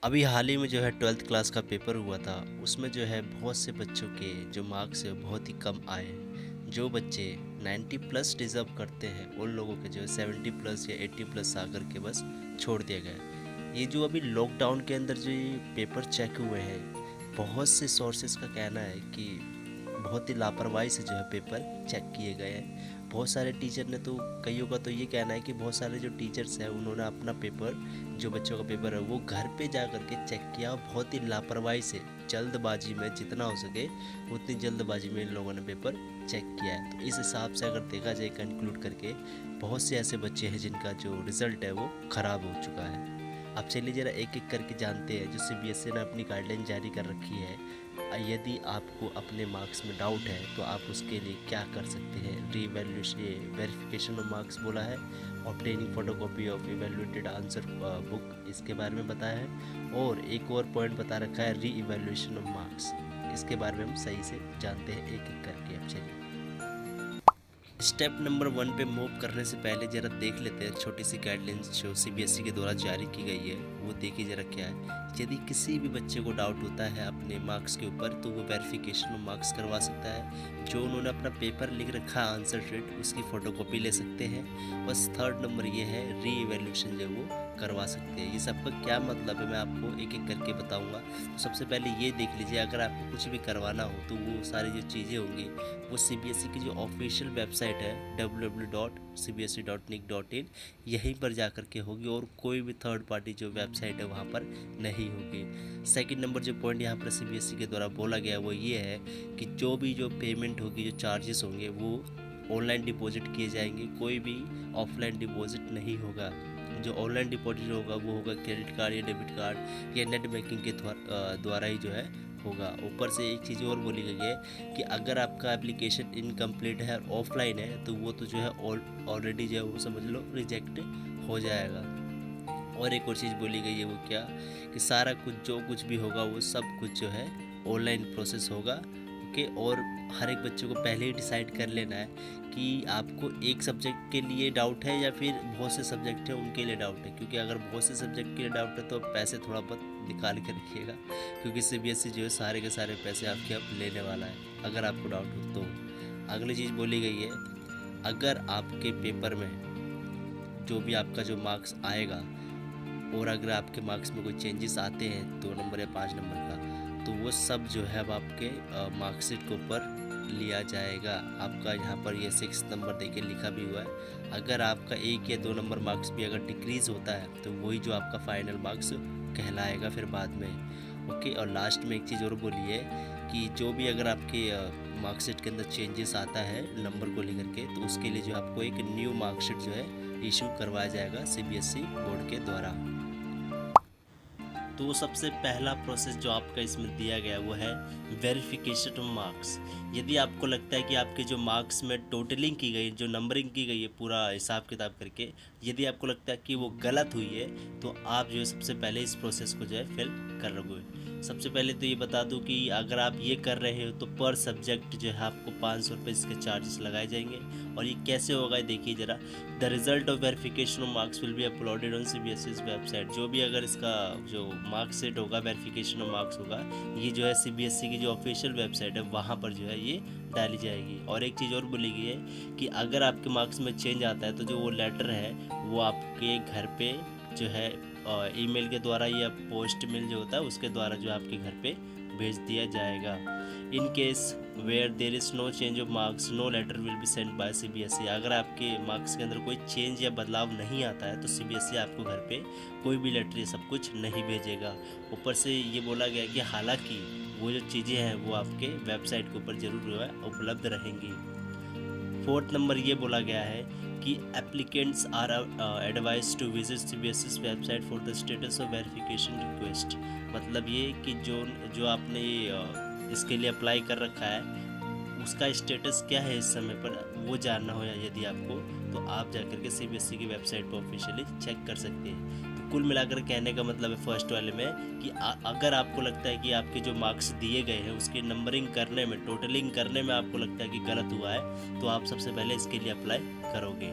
अभी हाल ही में जो है 12th क्लास का पेपर हुआ था। उसमें जो है बहुत से बच्चों के जो मार्क्स है बहुत ही कम आए हैं। जो बच्चे 90 प्लस डिज़र्व करते हैं उन लोगों के जो है 70 प्लस या 80 प्लस आकर के बस छोड़ दिया गया। ये जो अभी लॉकडाउन के अंदर जो ये पेपर चेक हुए हैं, बहुत से सोर्सेज का कहना है कि बहुत ही लापरवाही से जो है पेपर चेक किए गए हैं। बहुत सारे टीचर ने तो, कईयों का तो ये कहना है कि बहुत सारे जो टीचर्स हैं उन्होंने अपना पेपर, जो बच्चों का पेपर है वो घर पे जा कर के चेक किया। बहुत ही लापरवाही से, जल्दबाजी में, जितना हो सके उतनी जल्दबाजी में इन लोगों ने पेपर चेक किया है। तो इस हिसाब से अगर देखा जाए कंक्लूड करके, बहुत से ऐसे बच्चे हैं जिनका जो रिज़ल्ट है वो ख़राब हो चुका है। अब चलिए ज़रा एक एक करके जानते हैं जो सीबीएसई ने अपनी गाइडलाइन जारी कर रखी है। यदि आपको अपने मार्क्स में डाउट है तो आप उसके लिए क्या कर सकते हैं। रीवैल्यूएशन, वेरिफिकेशन ऑफ मार्क्स बोला है, obtaining photocopy of evaluated answer book, इसके बारे में बताया है। और एक और पॉइंट बता रखा है री इवैल्यूएशन ऑफ मार्क्स। इसके बारे में हम सही से जानते हैं एक एक करके। अब चलिए स्टेप नंबर 1 पे मूव करने से पहले ज़रा देख लेते हैं छोटी सी गाइडलाइंस जो सीबीएसई के द्वारा जारी की गई है, वो देखिए ज़रा क्या है। यदि किसी भी बच्चे को डाउट होता है अपने मार्क्स के ऊपर तो वो वेरिफिकेशन ऑफ मार्क्स करवा सकता है। जो उन्होंने अपना पेपर लिख रखा है आंसर शीट, उसकी फ़ोटोकॉपी ले सकते हैं। बस थर्ड नंबर ये है, री इवैल्यूएशन जो वो करवा सकते हैं। ये सबका क्या मतलब है मैं आपको एक एक करके बताऊंगा। तो सबसे पहले ये देख लीजिए, अगर आपको कुछ भी करवाना हो तो वो सारी जो चीज़ें होंगी वो सीबीएसई की जो ऑफिशियल वेबसाइट है www.cbse.nic.in, यहीं पर जा कर के होगी और कोई भी थर्ड पार्टी जो वेबसाइट है वहाँ पर नहीं होगी। सेकंड नंबर जो पॉइंट यहाँ पर सीबीएसई के द्वारा बोला गया वो ये है कि जो भी जो पेमेंट होगी, जो चार्जेस होंगे वो ऑनलाइन डिपॉजिट किए जाएंगे। कोई भी ऑफलाइन डिपॉजिट नहीं होगा। जो ऑनलाइन डिपॉजिट होगा वो होगा क्रेडिट कार्ड या डेबिट कार्ड या नेट बैंकिंग के द्वारा ही जो है होगा। ऊपर से एक चीज़ और बोली गई है कि अगर आपका एप्लीकेशन इनकम्प्लीट है और ऑफलाइन है तो वो तो जो है ऑलरेडी जो है वो समझ लो रिजेक्ट हो जाएगा। और एक और चीज़ बोली गई है वो क्या, कि सारा कुछ जो कुछ भी होगा वो सब कुछ जो है ऑनलाइन प्रोसेस होगा। ओके। और हर एक बच्चे को पहले ही डिसाइड कर लेना है कि आपको एक सब्जेक्ट के लिए डाउट है या फिर बहुत से सब्जेक्ट हैं उनके लिए डाउट है। क्योंकि अगर बहुत से सब्जेक्ट के लिए डाउट है तो पैसे थोड़ा बहुत निकाल के रखिएगा, क्योंकि सीबीएसई जो है सारे के सारे पैसे आपके अब लेने वाला है अगर आपको डाउट हो तो। अगली चीज़ बोली गई है, अगर आपके पेपर में जो भी आपका जो मार्क्स आएगा और अगर आपके मार्क्स में कोई चेंजेस आते हैं 2 नंबर या 5 नंबर का, तो वो सब जो है अब आपके मार्कशीट के ऊपर लिया जाएगा। आपका यहाँ पर ये 6 नंबर देखिए लिखा भी हुआ है। अगर आपका 1 या 2 नंबर मार्क्स भी अगर डिक्रीज़ होता है तो वही जो आपका फाइनल मार्क्स कहलाएगा फिर बाद में। ओके। और लास्ट में एक चीज़ और बोली है कि जो भी अगर आपके मार्कशीट के अंदर चेंजेस आता है नंबर को लेकर के, तो उसके लिए जो आपको एक न्यू मार्कशीट जो है इशू करवाया जाएगा सीबीएसई बोर्ड के द्वारा। तो सबसे पहला प्रोसेस जो आपका इसमें दिया गया वो है वेरिफिकेशन ऑफ मार्क्स। यदि आपको लगता है कि आपके जो मार्क्स में टोटलिंग की गई, जो नंबरिंग की गई है पूरा हिसाब किताब करके, यदि आपको लगता है कि वो गलत हुई है तो आप जो है सबसे पहले इस प्रोसेस को जो है फिल कर रहोगे। सबसे पहले तो ये बता दूं कि अगर आप ये कर रहे हो तो पर सब्जेक्ट जो है आपको 500 रुपये इसके चार्जेस लगाए जाएंगे। और ये कैसे होगा देखिए ज़रा। The result of verification of marks will be uploaded on CBSE website. जो भी अगर इसका जो मार्कशीट होगा, वेरिफिकेशन ऑफ मार्क्स होगा, ये जो है सीबीएसई की जो ऑफिशियल वेबसाइट है वहाँ पर जो है ये डाली जाएगी। और एक चीज़ और बोली गई है कि अगर आपके मार्क्स में चेंज आता है तो जो वो लेटर है वो आपके घर पे जो है ईमेल के द्वारा या पोस्ट मेल जो होता है उसके द्वारा जो आपके घर पे भेज दिया जाएगा। In case where there is no change of marks no letter will be send by CBSE. अगर आपके मार्क्स के अंदर कोई चेंज या बदलाव नहीं आता है तो सीबीएसई आपको घर पे कोई भी लेटर ये सब कुछ नहीं भेजेगा। ऊपर से ये बोला गया कि हालांकि वो जो चीज़ें हैं वो आपके वेबसाइट के ऊपर ज़रूर जो है उपलब्ध रहेंगी। फोर्थ नंबर ये बोला गया है कि applicants are advise to visit CBSE website for the status of verification request. मतलब ये कि जो जो आपने इसके लिए अप्लाई कर रखा है उसका स्टेटस क्या है इस समय पर, वो जानना हो या यदि आपको, तो आप जाकर के सीबीएसई की वेबसाइट पर ऑफिशियली चेक कर सकते हैं। तो कुल मिलाकर कहने का मतलब है फर्स्ट वाले में कि अगर आपको लगता है कि आपके जो मार्क्स दिए गए हैं उसकी नंबरिंग करने में, टोटलिंग करने में आपको लगता है कि गलत हुआ है तो आप सबसे पहले इसके लिए अप्लाई करोगे।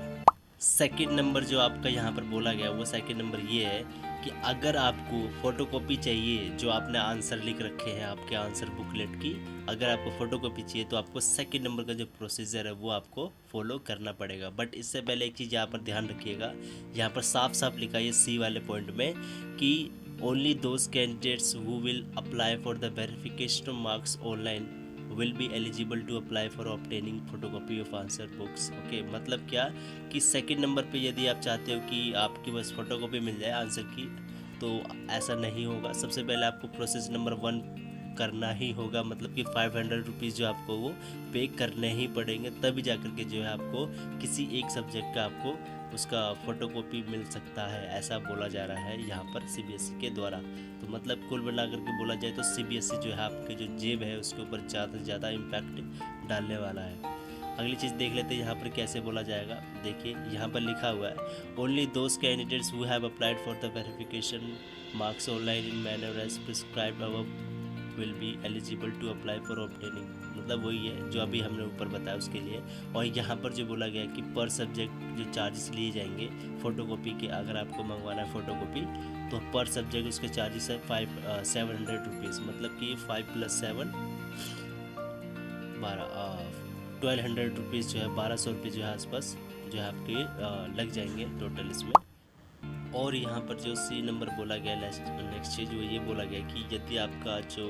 सेकंड नंबर जो आपका यहाँ पर बोला गया वो सेकंड नंबर ये है कि अगर आपको फ़ोटोकॉपी चाहिए जो आपने आंसर लिख रखे हैं आपके आंसर बुकलेट की, अगर आपको फ़ोटोकॉपी चाहिए तो आपको सेकंड नंबर का जो प्रोसीजर है वो आपको फॉलो करना पड़ेगा। बट इससे पहले एक चीज़ यहाँ पर ध्यान रखिएगा, यहाँ पर साफ साफ लिखा है सी वाले पॉइंट में कि only those candidates who will apply for the verification of marks online will be eligible to apply for obtaining photocopy of answer books. Okay, मतलब क्या कि सेकंड नंबर पे यदि आप चाहते हो कि आपकी बस फोटोकॉपी मिल जाए आंसर की, तो ऐसा नहीं होगा। सबसे पहले आपको प्रोसेस नंबर 1 करना ही होगा, मतलब कि 500 रुपीज़ जो आपको वो पे करने ही पड़ेंगे, तभी जा कर के जो है आपको किसी एक सब्जेक्ट का आपको उसका फ़ोटोकॉपी मिल सकता है, ऐसा बोला जा रहा है यहाँ पर सीबीएसई के द्वारा। तो मतलब कुल मिला करके बोला जाए तो सीबीएसई जो है आपके जो जेब है उसके ऊपर ज़्यादा से ज़्यादा इम्पैक्ट डालने वाला है। अगली चीज़ देख लेते हैं यहाँ पर कैसे बोला जाएगा। देखिए यहाँ पर लिखा हुआ है only those candidates who have applied for the verification marks online in manner as prescribed above will be eligible to apply for obtaining, मतलब वही है जो अभी हमने ऊपर बताया उसके लिए। और यहाँ पर जो बोला गया कि पर सब्जेक्ट जो चार्जेस लिए जाएंगे फ़ोटोकॉपी के, अगर आपको मंगवाना है फ़ोटोकॉपी तो पर सब्जेक्ट उसके चार्जेस है 700 रुपीज़, मतलब कि 5 + 7 1200 रुपीज़ जो है 1200 रुपये जो है आसपास जो है आपके लग जाएंगे टोटल इसमें। और यहाँ पर जो सी नंबर बोला गया नेक्स्ट चीज़ वो ये बोला गया कि यदि आपका जो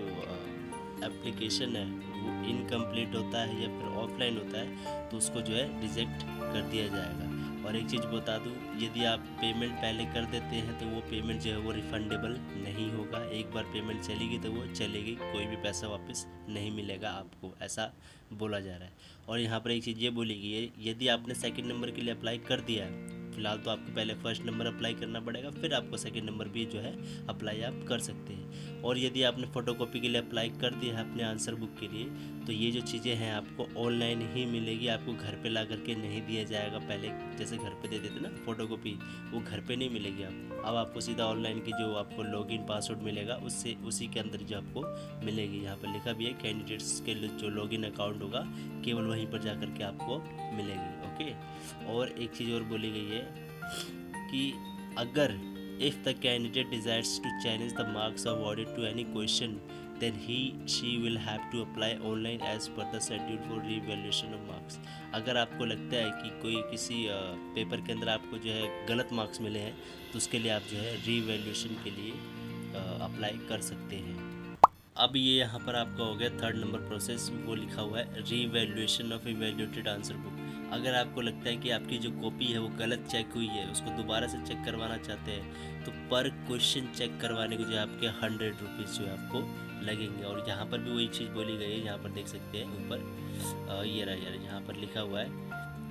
एप्लीकेशन है वो इनकम्प्लीट होता है या फिर ऑफलाइन होता है तो उसको जो है रिजेक्ट कर दिया जाएगा। और एक चीज़ बता दूँ, यदि आप पेमेंट पहले कर देते हैं तो वो पेमेंट जो है वो रिफंडेबल नहीं होगा। एक बार पेमेंट चलेगी तो वो चलेगी, कोई भी पैसा वापस नहीं मिलेगा आपको, ऐसा बोला जा रहा है। और यहाँ पर एक चीज़ ये बोली गई है, यदि आपने सेकंड नंबर के लिए अप्लाई कर दिया है, फिलहाल तो आपको पहले फर्स्ट नंबर अप्लाई करना पड़ेगा, फिर आपको सेकंड नंबर भी जो है अप्लाई आप कर सकते हैं। और यदि आपने फ़ोटोकॉपी के लिए अप्लाई कर दिया है अपने आंसर बुक के लिए, तो ये जो चीज़ें हैं आपको ऑनलाइन ही मिलेगी, आपको घर पे ला करके नहीं दिया जाएगा। पहले जैसे घर पे दे देते ना फ़ोटोकॉपी, वो घर पे नहीं मिलेगी आपको। अब आपको सीधा ऑनलाइन की जो आपको लॉगिन पासवर्ड मिलेगा उससे उसी के अंदर जो आपको मिलेगी। यहाँ पर लिखा भी है कैंडिडेट्स के जो लॉगिन अकाउंट होगा केवल वहीं पर जा कर के आपको मिलेगी। ओके, और एक चीज़ और बोली गई है कि अगर if the candidate desires to challenge the marks awarded to any question then he she will have to apply online as per the schedule for revaluation of marks. अगर आपको लगता है कि कोई किसी पेपर के अंदर आपको जो है गलत मार्क्स मिले हैं तो उसके लिए आप जो है रीवैल्यूएशन के लिए अप्लाई कर सकते हैं। अब ये यहाँ पर आपका हो गया थर्ड नंबर प्रोसेस, वो लिखा हुआ है revaluation of evaluated answer book. अगर आपको लगता है कि आपकी जो कॉपी है वो गलत चेक हुई है, उसको दोबारा से चेक करवाना चाहते हैं, तो पर क्वेश्चन चेक करवाने को जो है आपके 100 रुपीज़ जो है आपको लगेंगे। और यहाँ पर भी वही चीज़ बोली गई है, यहाँ पर देख सकते हैं ऊपर ये रहा यार, यहाँ पर लिखा हुआ है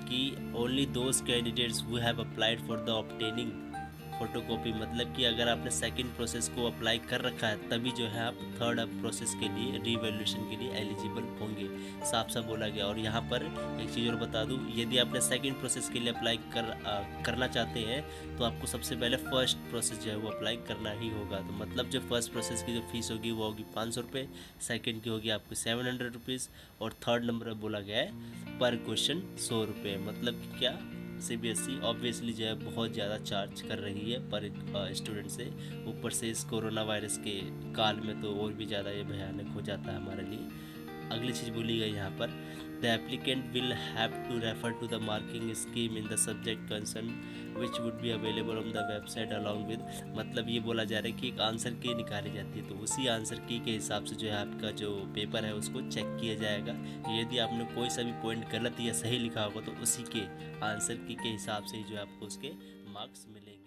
कि only those candidates who have applied for the obtaining photocopy, मतलब कि अगर आपने सेकंड प्रोसेस को अप्लाई कर रखा है तभी जो है आप थर्ड प्रोसेस के लिए रीवैल्यूएशन के लिए एलिजिबल होंगे, साफ साफ बोला गया। और यहाँ पर एक चीज़ और बता दूँ, यदि आपने सेकंड प्रोसेस के लिए अप्लाई करना चाहते हैं तो आपको सबसे पहले फर्स्ट प्रोसेस जो है वो अप्लाई करना ही होगा। तो मतलब जो फर्स्ट प्रोसेस की जो फीस होगी वो होगी 500 रुपये, सेकेंड की होगी आपको 700 रुपीज़, और थर्ड नंबर बोला गया है पर क्वेश्चन 100 रुपये। मतलब कि क्या, सीबीएसई ऑब्वियसली जो है बहुत ज़्यादा चार्ज कर रही है पर स्टूडेंट से, ऊपर से इस कोरोना वायरस के काल में तो और भी ज़्यादा ये भयानक हो जाता है हमारे लिए। अगली चीज़ बोली गई यहाँ पर, the applicant will have to refer to the marking scheme in the subject concern which would be available on the website along with. मतलब ये बोला जा रहा है कि एक आंसर की निकाली जाती है तो उसी आंसर की के हिसाब से जो है आपका जो पेपर है उसको चेक किया जाएगा। यदि आपने कोई सा भी पॉइंट गलत या सही लिखा होगा तो उसी के आंसर की के हिसाब से ही जो है आपको उसके मार्क्स मिलेंगे।